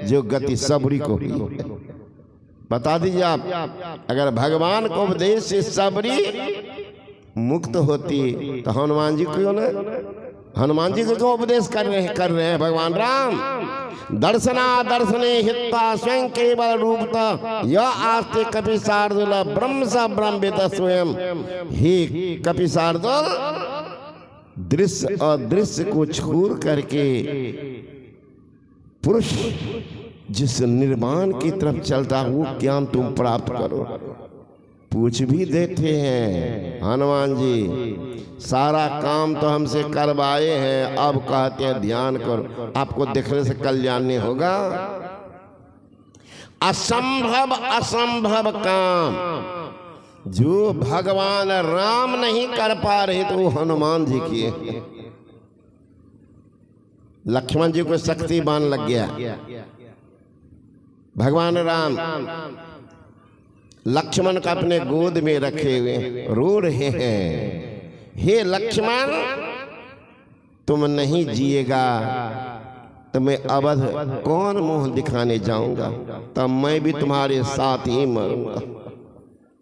जो गति सबरी को हुई है। बता दीजिए आप, अगर भगवान को उपदेश से सबरी मुक्त होती तो हनुमान जी क्यों न, हनुमान जी को क्यों उपदेश कर रहे हैं भगवान राम? दर्शना दर्शने हित्वा स्वयं केवल रूपता यह आस्ते कपि शार्दूल ब्रह्म स ब्रह्मविद स्वयं। हे कपि शार्दूल, दृश्य और दृश्य को छोड़ करके पुरुष जिस निर्माण की तरफ चलता वो ज्ञान तुम प्राप्त करो। पूछ भी देते हैं हनुमान जी, सारा काम तो हमसे करवाए हैं, अब कहते हैं ध्यान करो। आपको देखने से कल्याण नहीं होगा। असंभव असंभव काम जो भगवान राम नहीं कर पा रहे तो वो हनुमान जी किए। लक्ष्मण जी को शक्तिवान लग गया, भगवान राम लक्ष्मण का अपने गोद में रखे हुए रो रहे हैं, हे लक्ष्मण तुम नहीं जिएगा तो मैं अवध कौन मुंह दिखाने जाऊंगा, तब मैं भी तुम्हारे साथ ही मरूंगा।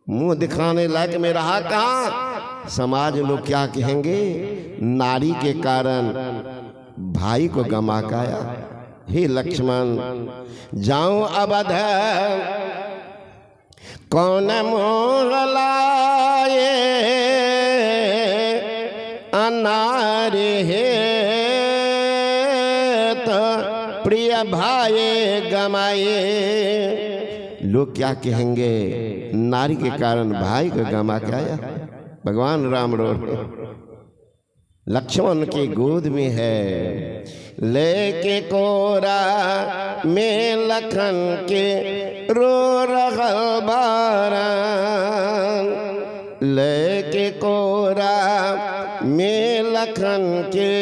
मुंह दिखाने लायक में रहा कहाँ? समाज लोग क्या कहेंगे? नारी के कारण भाई को गमा गया। हे लक्ष्मण जाऊं अवध कौन मोह लाए, अनारे है तो प्रिय भाई गमाए। लोग क्या कहेंगे? नारी के कारण भाई को गमा गया। भगवान राम रो लक्ष्मण की गोद में है, लेके कोरा में लखन के रो रहल बारन, लेके कोरा में लखन के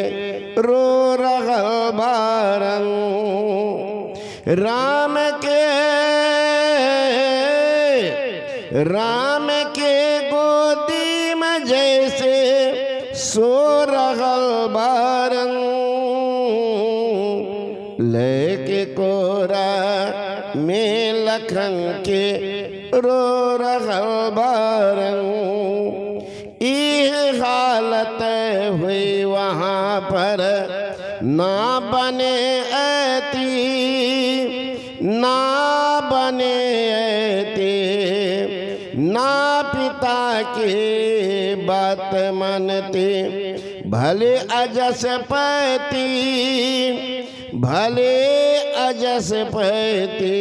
रो रहल बारन। राम के गोदी में जैसे सो रहल बारन, लेके कोरा में लखन के रो रहल बारन। यह हालत हुई वहाँ पर ना बने ऐती, ना बने ऐती, ना पिता की बात मनते, भले अजस पैती, भले अजस पैती।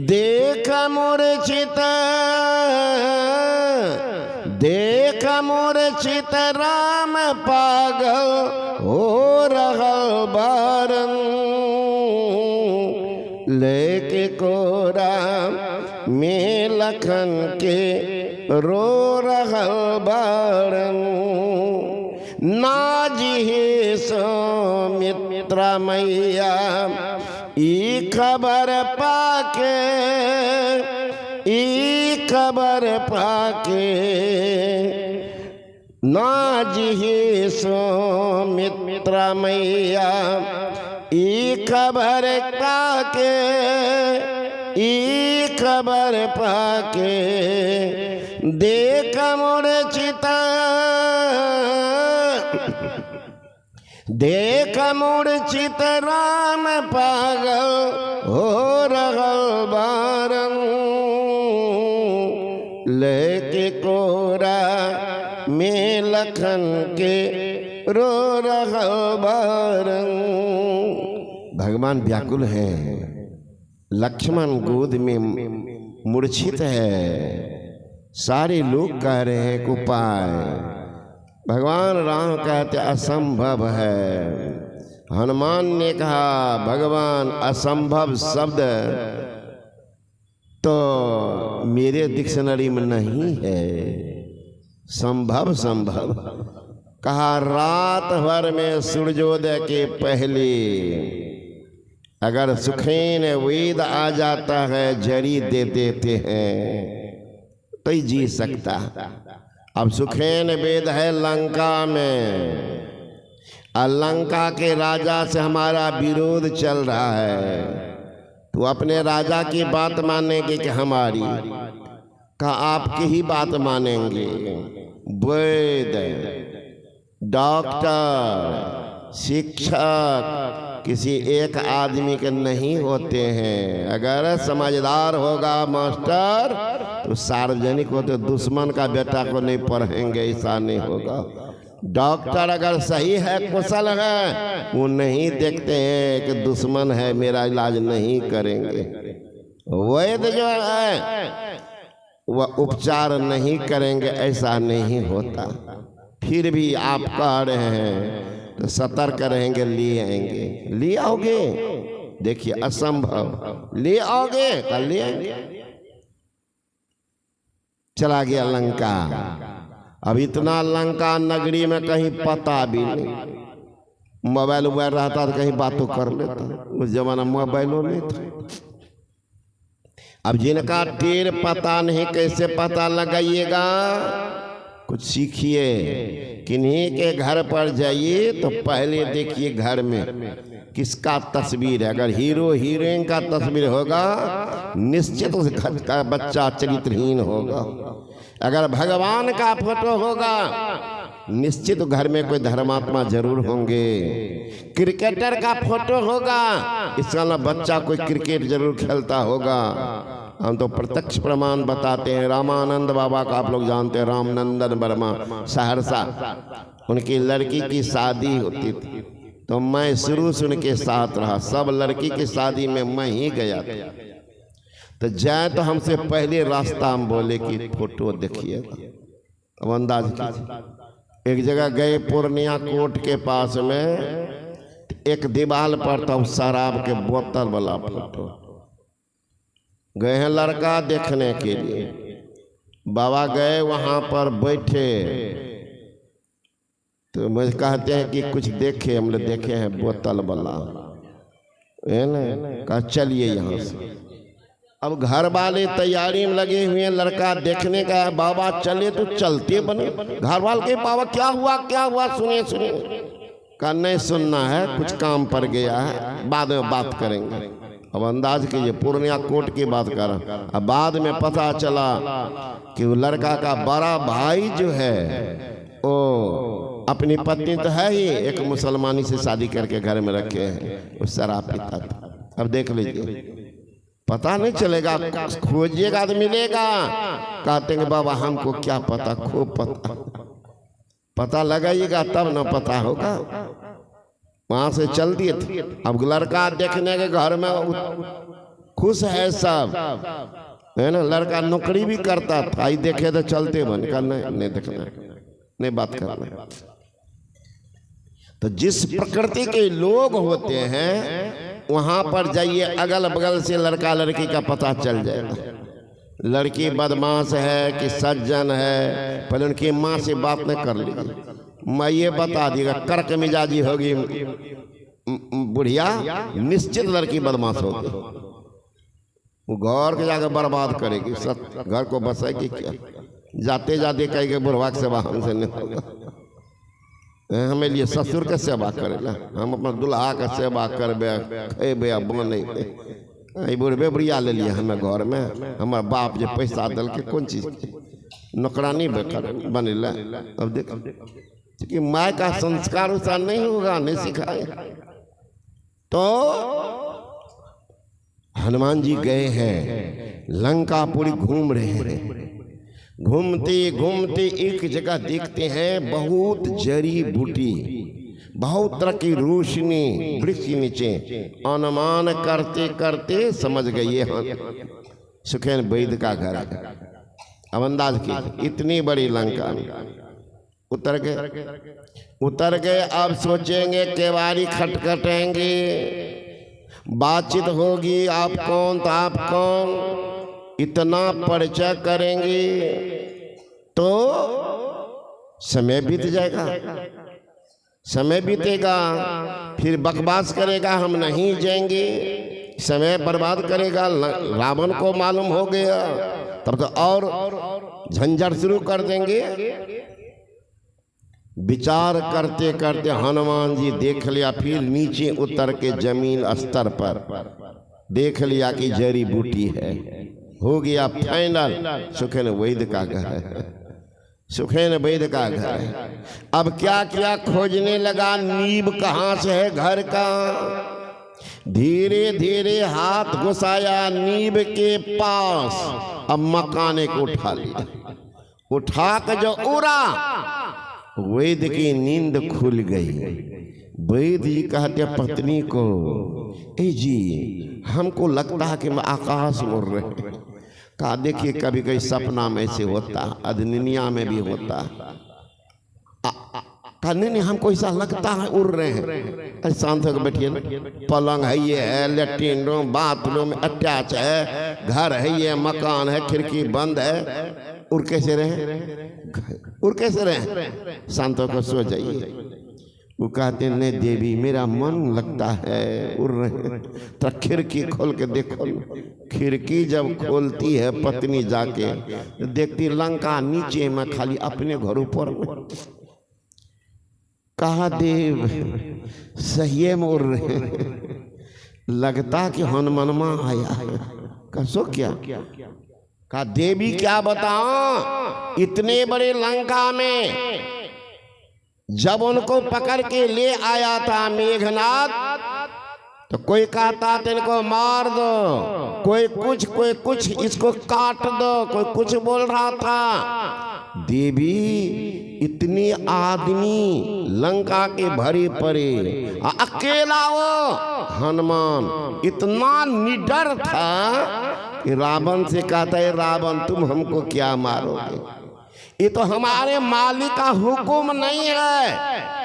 देख मूर्छित, देख मूर्छित राम पागल हो रहल बारन, लेके कोरा में लखन के रो रहल बारन। नाजी सौमित्रा मैया ई खबर पाके, ई खबर पाके, नाजी सौमित्रा मैया ई खबर पाके, ई खबर पाके। देख मूर्छिता, देख मूर्छित राम पागल हो रहल बारन, लेके कोरा में लखन के रो रहल बारन। भगवान व्याकुल हैं, लक्ष्मण गोद में मूर्छित है, सारे लोग कह रहे हैं उपाय। भगवान राम कहते असंभव है। हनुमान ने कहा भगवान असंभव शब्द तो मेरे डिक्शनरी में नहीं है, संभव संभव। कहा रात भर में सूर्योदय के पहले अगर सुखेन वेद आ जाता है, जरी दे देते हैं तो ही जी सकता। अब सुखेन वेद है लंका में, लंका के राजा से हमारा विरोध चल रहा है, तो अपने राजा की बात मानेंगे कि हमारी? का आपकी ही बात मानेंगे? वैद्य, डॉक्टर, शिक्षक किसी एक आदमी के नहीं होते हैं। अगर समझदार होगा मास्टर तो सार्वजनिक होते, दुश्मन का बेटा को नहीं पढ़ेंगे, ऐसा नहीं होगा। डॉक्टर अगर सही है, कुशल है, वो नहीं देखते हैं कि दुश्मन है, मेरा इलाज नहीं करेंगे। वैद्य जो है वह उपचार नहीं करेंगे, ऐसा नहीं होता। फिर भी आप कह रहे हैं तो सतर्क रहेंगे, ले आएंगे। ले आओगे? देखिए असंभव, ले आओगे कल ले आएंगे। चला गया लंका। अब इतना लंका नगरी में कहीं पता भी नहीं। मोबाइल वोबाइल रहता तो कहीं बातों कर लेता, उस जमाना मोबाइलों नहीं था। अब जिनका ढेर पता नहीं, कैसे पता लगाइएगा? कुछ सीखिए। किन्हीं के घर पर जाइए तो पहले देखिए घर में किसका तस्वीर है। अगर हीरो हीरोइन का तस्वीर होगा, निश्चित उस घर का बच्चा चरित्रहीन होगा। अगर भगवान का फोटो होगा, निश्चित घर में कोई धर्मात्मा जरूर होंगे। क्रिकेटर का फोटो होगा, इसका बच्चा कोई क्रिकेट जरूर खेलता होगा। हम तो प्रत्यक्ष प्रमाण बताते हैं। रामानंद बाबा का आप लोग जानते हैं, रामनंदन वर्मा, सहरसा। उनकी लड़की की शादी होती थी तो मैं शुरू से उनके साथ रहा। सब लड़की की शादी में मैं ही गया था। तो जाए तो हमसे पहले रास्ता हम बोले कि फोटो देखिएगा। अब अंदाज कीजिए। एक जगह गए पूर्णिया कोर्ट के पास में, एक दीवार पर था शराब के बोतल वाला फोटो। गए हैं लड़का देखने के लिए। बाबा गए वहां पर बैठे तो मुझे कहते हैं कि कुछ देखे? हमने देखे हैं बोतल वाला है ना। कहा चलिए यहाँ से। अब घर वाले तैयारी में लगे हुए हैं, लड़का देखने का है। बाबा चले तो चलते बने। घर वाले के बाबा क्या हुआ क्या हुआ, सुनिए सुनिए। कहा नहीं सुनना है, कुछ काम पर गया है, बाद में बात करेंगे। अब अंदाज कीजिए, पूर्णिया कोर्ट की बात कर रहा। अब बाद में पता चला कि वो लड़का का बड़ा भाई जो है वो अपनी पत्नी तो है ही, एक मुसलमानी से शादी करके घर में रखे हैं, वो शराब पीता था। अब देख लीजिए, पता नहीं चलेगा, खोजिएगा तो मिलेगा। कहते हैं बाबा हमको क्या पता, खूब पता लगाइएगा तब ना पता होगा। वहां से चल दिए थे। अब लड़का देखने के घर में खुश है सब, है ना। लड़का नौकरी भी करता था, आई देखे तो चलते बन कर नहीं देखना, नहीं बात करना। तो जिस प्रकृति के लोग होते हैं वहां पर जाइए, अगल बगल से लड़का लड़की का पता चल जाएगा। लड़की बदमाश है कि सज्जन है, पहले उनकी माँ से बात नहीं कर लीजिए। मैं ये बता दिएगा, कर्क मिजाजी होगी बुढ़िया, निश्चित लड़की बदमाश होगी। वो घर के जाकर बर्बाद करेगी, सब घर को बसाएगी क्या। जाते जाते कहेगी बुढ़वा की सेवा हमसे नहीं होगा। हमें लिए ससुर के सेवा करेला, हम अपना दुल्हा का सेवा करबे खेबे बने। बुढ़बे बुढ़िया ले लिया हमें घर में। हमारे बाप जो पैसा दल के कौन चीज नौकरानी बनेला। अब देख कि माँ का संस्कार उसा नहीं होगा, नहीं सिखाए। तो हनुमान जी गए हैं, लंका पूरी घूम रहे हैं। घूमते घूमते एक जगह देखते हैं बहुत जड़ी बूटी, बहुत तरह की रोशनी वृक्ष के नीचे। अनुमान करते करते समझ गए हाँ सुखेन वैद्य का घर है। अब अंदाज की इतनी बड़ी लंका में उतर गए। अब सोचेंगे केवारी खटखटेंगे, बातचीत होगी, आप कौन तो आप कौन, इतना परिचय करेंगे तो समय बीत जाएगा। समय बीतेगा, फिर बकवास करेगा हम नहीं जाएंगे, समय बर्बाद करेगा। रावण को मालूम हो गया तब तो और झंझट शुरू कर देंगे। विचार करते करते हनुमान जी देख लिया, फिर नीचे उतर के जमीन स्तर पर देख लिया कि जड़ी बूटी है। हो गया फाइनल, सुखेन वैद्य का घर है, सुखेन वैद्य का घर है। अब क्या क्या खोजने लगा, नींव कहाँ से है घर का। धीरे धीरे हाथ घुसाया नींव के पास, अब मकाने को उठा लिया। उठा कर जो उड़ा, वैद्य की नींद खुल गई। वैद्य जी कहते पत्नी को, ए जी हमको लगता है कि मैं आकाश में उड़ रहे हैं। कहा देखिए कभी कभी सपना में से होता, अदनिया में भी होता। कहा नहीं हमको ऐसा लगता है उड़ रहे हैं। शांत होकर बैठिए ना, पलंग है ये है, लेट्रिन रूम बाथरूम अटैच है, घर है ये, मकान है, खिड़की बंद है, उड़ कैसे रहे, उड़ कैसे रहे। शांत होकर सो जाइए। वो कहते नहीं देवी मेरा मन लगता है उड़ रहे। तो खिड़की खोल के देखो। खिड़की जब खोलती है पत्नी जाके, देखती लंका नीचे में खाली अपने घर ऊपर। कहा देव सही में उड़ रहे, लगता कि हनुमानमा आया है। कसो क्या, कहा देवी क्या बताऊं, इतने बड़े लंका में जब उनको पकड़ के ले आया था मेघनाथ, तो कोई कहता था इनको मार दो, कोई कुछ इसको काट दो, कोई कुछ बोल रहा था। देवी इतनी आदमी लंका के भरे पड़े, अकेला वो हनुमान इतना निडर था कि रावण से कहता है रावण तुम हमको क्या मारोगे, ये तो हमारे मालिक का हुक्म नहीं है,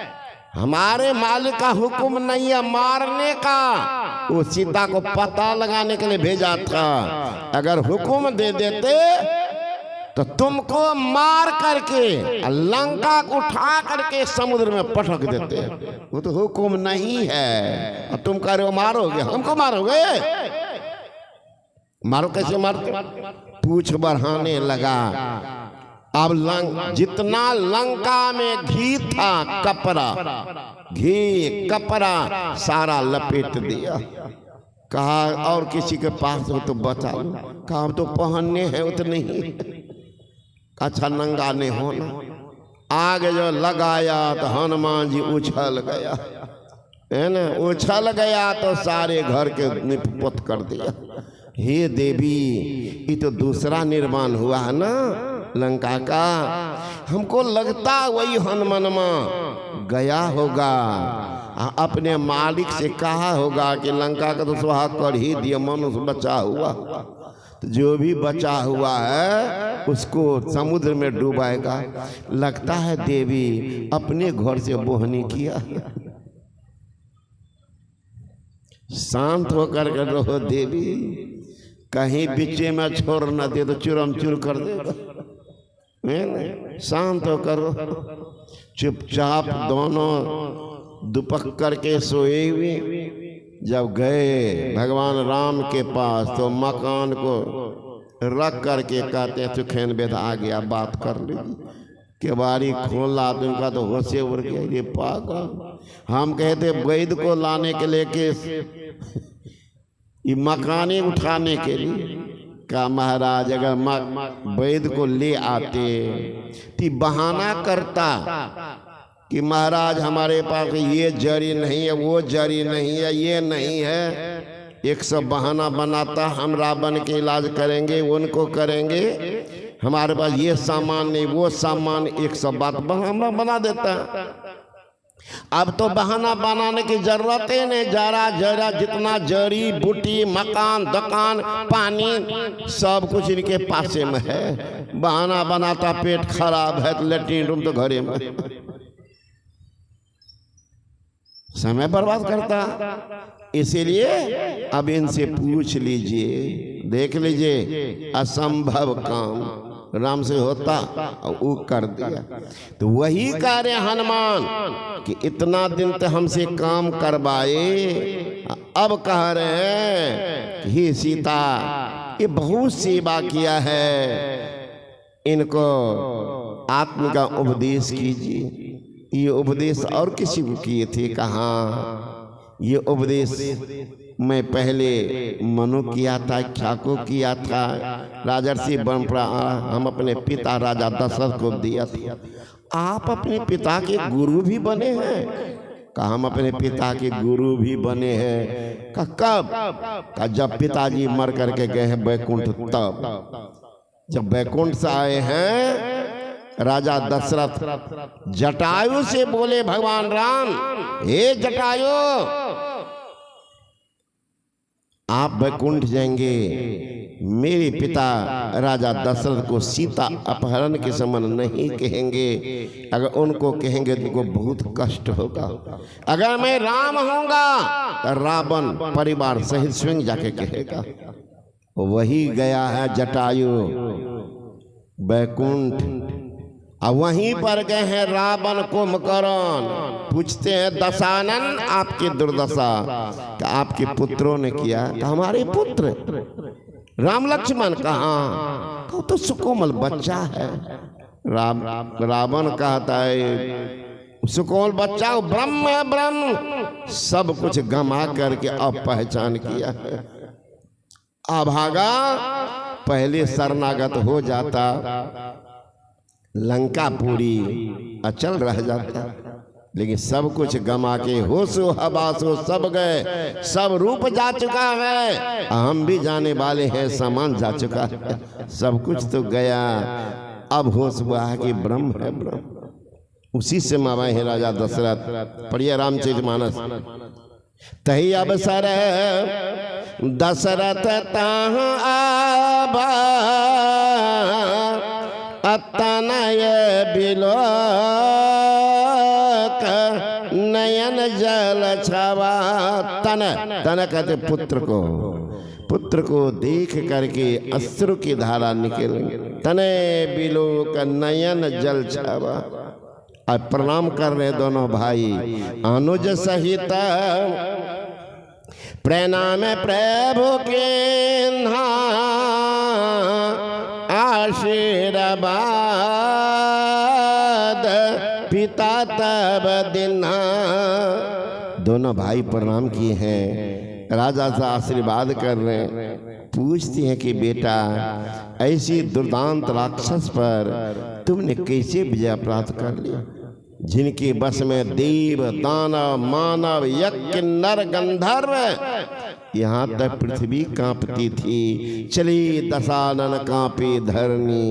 हमारे मालिक का हुक्म नहीं है मारने का। वो सीता को पता लगाने के लिए भेजा था, अगर हुक्म दे देते तो तुमको मार करके लंका को उठा करके समुद्र में पटक देते। वो तो हुक्म नहीं है, और तुम कह रहे हो मारोगे, हमको मारोगे, मारो कैसे मारते। पूछ बढ़ाने लगा। अब जितना लंका में घी था कपड़ा, घी कपड़ा सारा लपेट दिया। कहा और किसी के पास हो तो बचा लो। कहा तो पहनने हैं उतने ही, अच्छा नंगा नहीं होना। आगे जो लगाया तो हनुमान जी उछल गया, है ना, उछल गया तो सारे घर के निपत कर दिया। हे देवी ये तो दूसरा निर्माण हुआ है ना लंका का, हमको लगता वही हनुमानमा गया होगा, अपने मालिक से कहा होगा कि लंका का तो स्वाहा कर ही दिया, मनुष्य बचा हुआ, तो जो भी बचा हुआ है उसको समुद्र में डुबाएगा। लगता है देवी अपने घर से बोहनी किया। शांत होकर कर रहो देवी, कहीं बीचे में छोड़ न दे तो चूरम चूर कर देगा। शांत होकर चुपचाप दोनों दुपक करके सोए हुए जब गए भगवान राम के पास, तो मकान को रख करके कहते हैं सुखेन वेद आ गया, बात कर ली। केवाड़ी खोला तो उनका तो होशे उड़ गया, ये पागल। हम कहते वैद्य को लाने के लिए के ये मकाने उठाने के लिए, का महाराज अगर वैद्य को ले आते तो बहाना करता कि महाराज हमारे पास ये जड़ी नहीं है, वो जड़ी नहीं है, ये नहीं है, एक सब बहाना बनाता। हम रावण के इलाज करेंगे, उनको करेंगे, हमारे पास ये सामान नहीं, वो सामान, एक सब बात बहाना बना देता। अब तो बहाना बनाने की जरूरत ही नहीं, जरा जरा जितना जड़ी बूटी मकान दुकान पानी सब कुछ इनके पास में है। बहाना बनाता पेट खराब है तो लेट्रिन रूम तो घरे में, समय बर्बाद करता। इसीलिए अब इनसे पूछ लीजिए, देख लीजिए, असंभव काम राम से होता और वो कर दिया। तो वही कह रहे हनुमान कि इतना दिन तो हमसे काम करवाए, अब कह रहे हैं कि हे सीता ये बहुत सेवा किया है, इनको आत्म का उपदेश कीजिए। ये उपदेश और किसी को किए थे? कहाँ? ये उपदेश मैं पहले मनु किया था, क्या को किया था, राजर्षि परंपरा हम अपने पिता राजा दशरथ को दिया था। आप अपने पिता के गुरु भी बने हैं? कहा हम अपने पिता के गुरु भी बने हैं। कहा कब? कहा जब पिताजी मर करके गए हैं बैकुंठ, तब जब बैकुंठ से आए हैं राजा दशरथ जटायु से बोले भगवान राम, हे जटायु आप बैकुंठ जाएंगे, मेरे पिता राजा दशरथ को सीता अपहरण के समान नहीं कहेंगे। अगर उनको कहेंगे तो उनको बहुत कष्ट होगा। अगर मैं राम होऊंगा तो रावण परिवार सहित स्वयं जाके कहेगा। वही गया है जटायु बैकुंठ, और वहीं पर गए हैं रावण कुंभकर्ण। पूछते हैं दशानन आपकी दुर्दशा क्या आपके पुत्रों ने किया? तो हमारे पुत्र राम लक्ष्मण कहाँ? तो सुकोमल बच्चा है। रावण कहता है सुकोमल बच्चा ब्रह्म है, ब्रह्म सब कुछ गमा करके अब पहचान किया है। अभागा पहले शरणागत हो जाता, लंका पूरी अचल रह जाता, लेकिन सब कुछ गमा के होशो हवासो सब गए, सब रूप जा चुका है, हम भी जाने वाले हैं, सामान जा चुका है, सब कुछ तो गया। अब होश हुआ है कि ब्रह्म है, ब्रह्म। उसी से मावाए है राजा दशरथ। पढ़िए रामचरितमानस। तही अवसर दशरथ ताह आबा तनय बिलोक नयन जल छवा। तन कहते पुत्र को देख करके अश्रु की धारा निकल। तनय बिलोक नयन जल छवा। अब प्रणाम कर रहे दोनों भाई अनुज सहित प्रणाम प्रभु के आशीर्वाद पिता तब दिना। दोनों भाई प्रणाम किए हैं, राजा से आशीर्वाद कर रहे हैं। पूछते हैं कि बेटा ऐसी दुर्दांत राक्षस पर तुमने कैसे विजय प्राप्त कर लिया, जिनके बस में देव दानव मानव यज्ञ नर गंधर्व, यहाँ तक पृथ्वी कांपती थी। चली दशानन कांपे धरनी,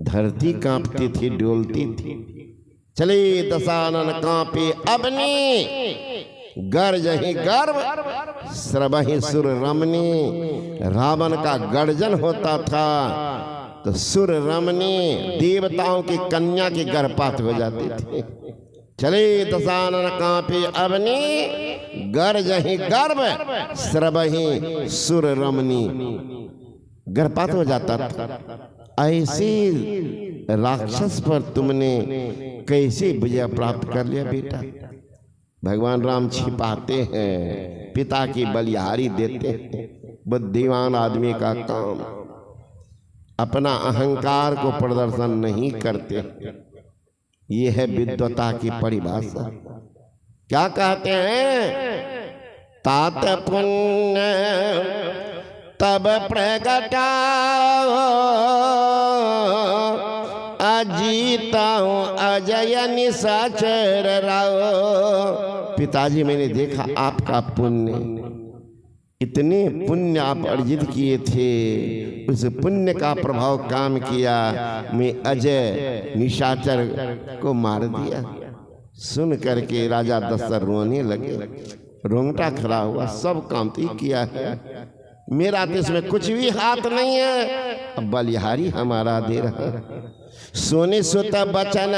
धरती कांपती थी, डोलती थी। चली दशानन कांपे अबनी, गर्जहि गर्व स्रवहि सुर रमनी। रावण का गर्जन होता था तो सुर रमनी देवताओं की कन्या की गर्भपात हो जाती थी। चले दशानन कांपे अवनी, गर्जहि गर्भ स्रवहि सुर रमनी, गर्भपात हो जाता था। ऐसे राक्षस पर तुमने कैसे विजय प्राप्त कर लिया बेटा? भगवान राम छिपाते हैं, पिता की बलिहारी देते हैं। बुद्धिमान आदमी का काम, अपना अहंकार को प्रदर्शन नहीं करते। ये है विद्वता की परिभाषा। क्या कहते हैं? तात पुण्य तब प्रगटाओ, अजीता हूँ अजय निशाचर राओ। पिताजी मैंने देखा आपका पुण्य, इतने पुण्य आप अर्जित किए थे, उस पुण्य का प्रभाव काम किया, मैं अजय निशाचर को मार दिया। सुन करके राजा दशरथ रोने लगे, रोंगटा खड़ा हुआ। सब काम तो किया है, मेरा तो इसमें कुछ भी हाथ नहीं है, अब बलिहारी हमारा दे रहा है। सोने सुत बचन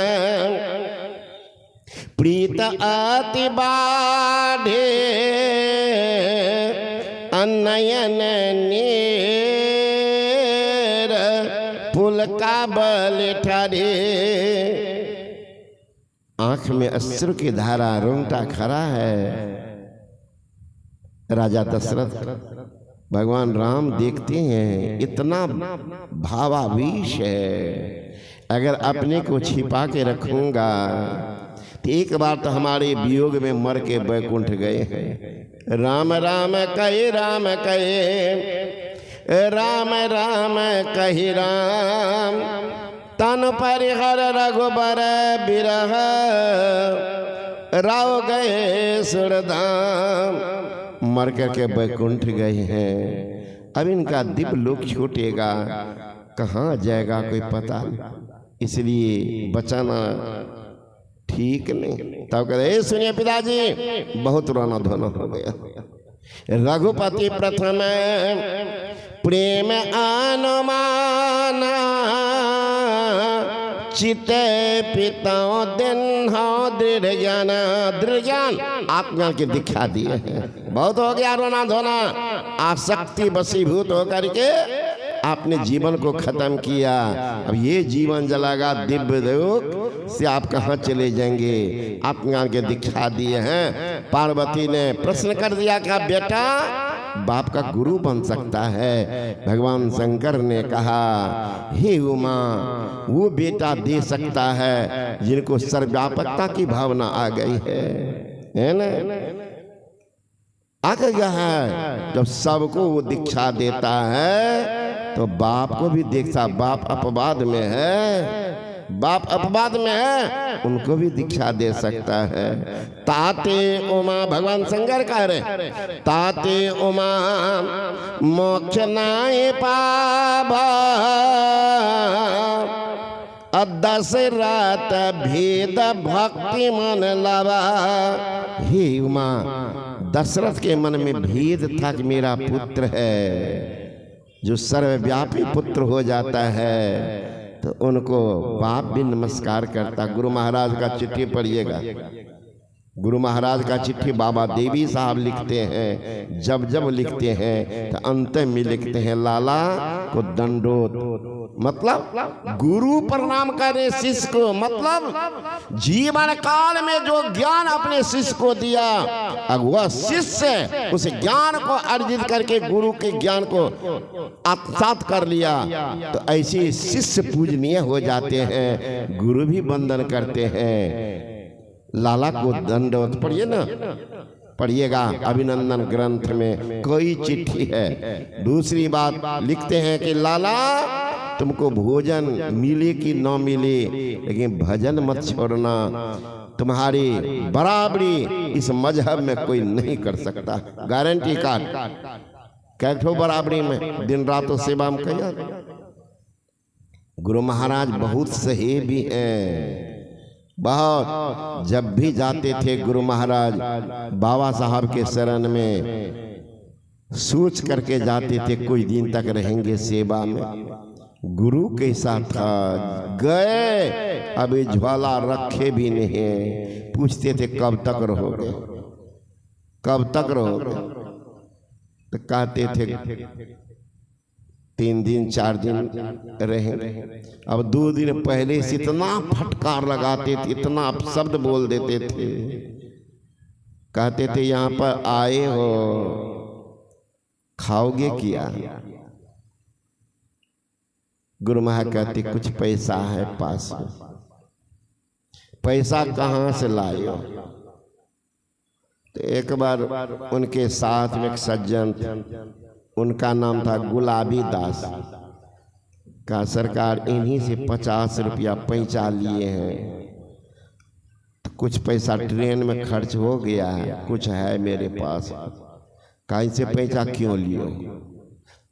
प्रीत अति बाढ़े, नयन नीर पुल का बल ठरे। आंख में अश्रु की धारा, रोंगटा खड़ा है। राजा दशरथ भगवान राम देखते हैं इतना भावावेश है, अगर अपने को छिपा के रखूंगा एक बार तो हमारे वियोग में मर के बैकुंठ गए हैं। राम राम कहे राम कहे राम राम कही राम, तन परिहर रघुबर बिरह राव गए सुरधाम। मर करके बैकुंठ गए हैं। अब इनका दिव्य लोक छूटेगा, कहाँ जाएगा कोई पता नहीं, इसलिए बचाना ठीक नहीं। तब कहते सुनिए पिताजी, बहुत रोना धोना हो गया। रघुपति प्रथम प्रेम अनुमाना, चिते पिता दिन हो दृढ़ ज्ञान। दृढ़ ज्ञान आत्मा के दिखा दिए हैं। बहुत हो गया रोना धोना, आसक्ति वशीभूत होकर के आपने जीवन को खत्म किया। अब ये जीवन जलागा दिव्य लोक से आप कहाँ चले जाएंगे? आपने आगे दिखा दिए हैं। पार्वती ने प्रश्न कर दिया क्या बेटा बाप का गुरु बन सकता है? भगवान शंकर ने कहा हे उमा, वो बेटा दे सकता है जिनको सर्वव्यापकता की भावना आ गई है ना? आ गया है। जब सबको वो दीक्षा देता है तो बाप को भी देखता। बाप अपवाद में है, बाप अपवाद में है, उनको भी दीक्षा दे सकता है। ताते उमा, भगवान शंकर कह रहे ताते उमा मोक्ष नाय पावा, दशरथ भेद भक्ति मन लवा। हे उमा, दशरथ के मन में भेद था कि मेरा पुत्र है। जो सर्वव्यापी पुत्र हो जाता है तो उनको बाप भी नमस्कार करता। गुरु महाराज का चिट्ठी पढ़िएगा, गुरु महाराज का चिट्ठी बाबा देवी साहब लिखते हैं। जब जब लिखते हैं तो अंत में लिखते हैं लाला को दंडोत, मतलब गुरु प्रणाम करे शिष्य को। मतलब जीवन काल में जो ज्ञान अपने शिष्य को दिया, अब वह शिष्य उस ज्ञान को अर्जित करके गुरु के ज्ञान को आत्मसात कर लिया तो ऐसे शिष्य पूजनीय हो जाते हैं, गुरु भी वंदन करते हैं। लाला को दंडवत पढ़िए ना, पढ़िएगा अभिनंदन ग्रंथ में कोई चिट्ठी है। दूसरी बात लिखते हैं कि लाला तुमको भोजन मिले कि न मिले, लेकिन भजन मत छोड़ना। तुम्हारी बराबरी इस मजहब में कोई नहीं कर सकता। गारंटी कार्ड कैठो बराबरी में दिन रातों सेवा में किया। गुरु महाराज बहुत सही भी हैं, बहुत। जब भी जाते थे गुरु महाराज बाबा साहब के शरण में सोच करके जाते थे कोई दिन तक रहेंगे सेवा में। गुरु कैसा था, गए अभी ज्वाला रखे भी नहीं, पूछते थे कब तक रहोगे, कब तक रहोगे, तो कहते थे 3 दिन 4 दिन रहेंगे। अब 2 दिन पहले से इतना फटकार लगाते थे, इतना शब्द बोल देते थे, कहते थे यहाँ पर आए हो खाओगे क्या? गुरु महाराज कहते कुछ पैसा है पास में। पैसा कहाँ से लाए हो? तो एक बार उनके साथ में एक सज्जन, उनका नाम था गुलाबी दास, का सरकार इन्हीं से 50 रुपया पैसा लिए हैं, तो कुछ पैसा ट्रेन में खर्च हो गया है, कुछ है मेरे पास। कहीं से पैसा क्यों लियो?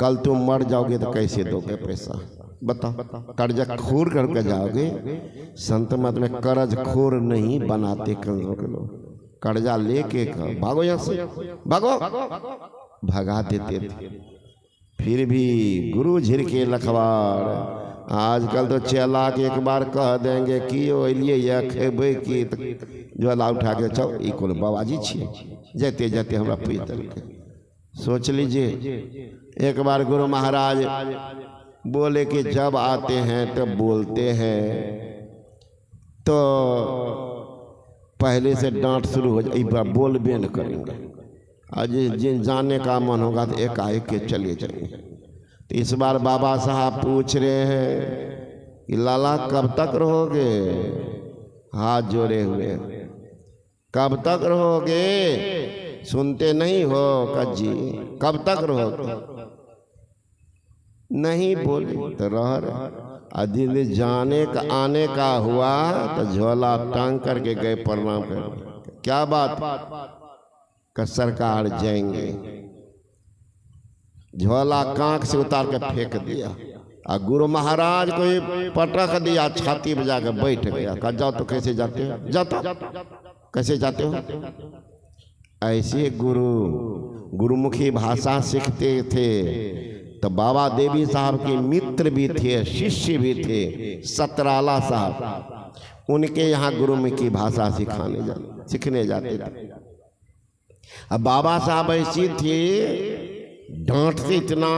कल तुम मर जाओगे तो कैसे दोगे पैसा? बताओ। कर्जा खोर करके जाओगे? संत मत में कर्ज खोर नहीं बनाते कर्जों के लोग। कर्जा लेके भागो यहाँ से, भागो, भगा देते थे। फिर भी गुरु झिरके लखवार। आजकल तो चला के एक बार कह देंगे कि लिए या खेबे की जो ला उठा के चौ ई कोन बाबाजी छिए, जाते जाते हमरा पैदल के। सोच लीजिए, एक बार गुरु महाराज बोले कि जब आते हैं तब बोलते हैं तो पहले से डांट शुरू हो जाए, बार बोलबे न करेंगे। आज जिन जाने का मन होगा तो एकाएक के चले जाएंगे। तो इस बार बाबा साहब पूछ रहे हैं कि लाला कब तक रहोगे? हाथ जोड़े हुए कब तक रहोगे? सुनते नहीं हो कज्जी? कब तक रहोगे? नहीं बोले तो रह। दिन जाने का आने का हुआ तो झोला टांग करके गए प्रणाम कर। क्या बात का सरकार जाएंगे? झोला कांख से उतार के फेंक दिया और गुरु महाराज को पटक दिया, छाती पे जाकर बैठ गया। कहा जाओ तो कैसे जाते हो? जाता कैसे जाते हो? ऐसे गुरुमुखी भाषा सीखते थे। तो बाबा देवी साहब के मित्र भी थे, शिष्य भी थे, सतराला साहब, उनके यहाँ गुरुमुखी भाषा सीखने जाते थे। अब बाबा साहब ऐसी थे, डांटते इतना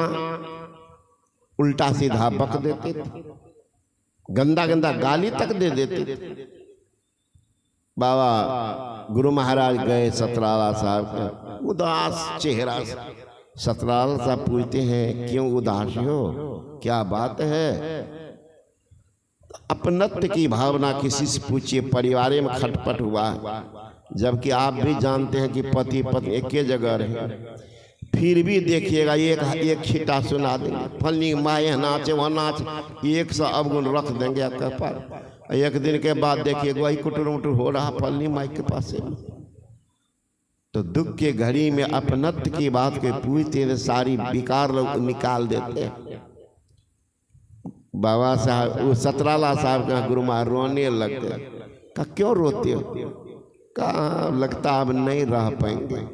उल्टा सीधा बक देते थे, गंदा गंदा गाली तक दे देते थे। बाबा गुरु महाराज गए सतराला साहब का, उदास चेहरा से। सतराला साहब पूछते हैं, क्यों उदास हो, क्या बात है? अपनत्व की भावना किसी से पूछिए, परिवार में खटपट हुआ, जबकि आप भी जानते हैं कि पति पत्नी एक ही जगह रहे, फिर भी देखिएगा एक छिटा सुना देंगे, फलनी माए नाचे वह नाच, 100 अवगुण रख देंगे आपका पर। एक दिन के बाद देखिए वही कुटुर मुटुर हो रहा फलनी माई के पास। तो दुख के घड़ी में अपनत्व की बात को पूछते हैं, सारी विकार लोग निकाल देते हैं। बाबा साहब, वो सतराला साहब का गुरु महाराज रोने लगते। का क्यों रोते हो? कहा लगता अब नहीं रह पाएंगे।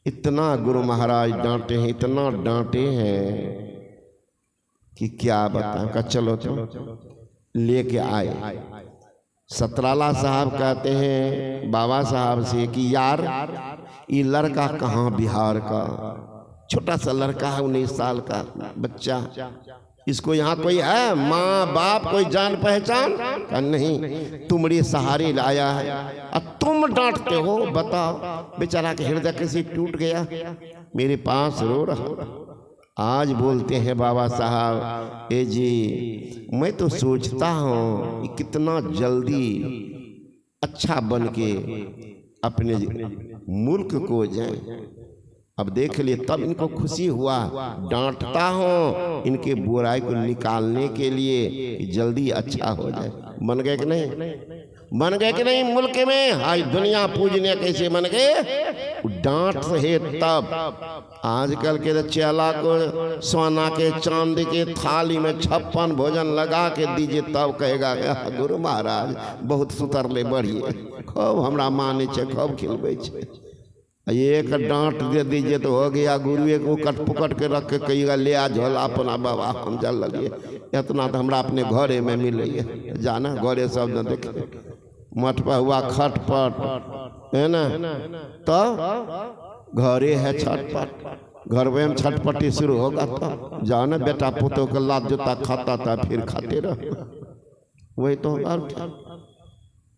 इतना गुरु महाराज डांटे हैं, इतना डांटे हैं कि क्या बताएं। का चलो लेके आए। सतराला साहब कहते हैं बाबा साहब से कि यार ये लड़का कहाँ, बिहार का छोटा सा लड़का है, 19 साल का बच्चा, इसको यहाँ कोई है, माँ बाप कोई जान पहचान? का नहीं, तुम्हारे सहारे लाया है और तुम डांटते हो। बताओ, बेचारा के हृदय कैसे टूट गया, मेरे पास रो रहा। आज बोलते हैं बाबा साहब, ए जी मैं तो सोचता हूँ कि कितना जल्दी अच्छा बन के अपने मुल्क को जाए। अब देख लिए, तब इनको खुशी हुआ। डांटता हूँ इनके बुराई को निकालने के लिए कि जल्दी अच्छा हो जाए। बन गए कि नहीं? बन गए कि नहीं? मुल्क में आज दुनिया पूजने कैसे बन गए? डांट है तब। आजकल के तो चेला को सोना के चांदी के थाली में 56 भोजन लगा के दीजिए, तब कहेगा गुरु महाराज बहुत सुतरले बढ़िए, खूब हमरा माने छे, खूब खिलबे छे। एक डांट दे दीजिए तो हो गया, गुरुए को कट पुकट के रख के कहिएगा ले आ झोला अपना बाबा हम जल लगिए। इतना तो हमरा अपने घरे में मिले, जाना घरे सब न देखे, मठ पर हुआ खटपट है ना, तो घरे है छटपट, घर में छटपटी शुरू होगा। तो जाना बेटा पुतों के लात जूता खाता था, फिर खाते रहो, वही तो।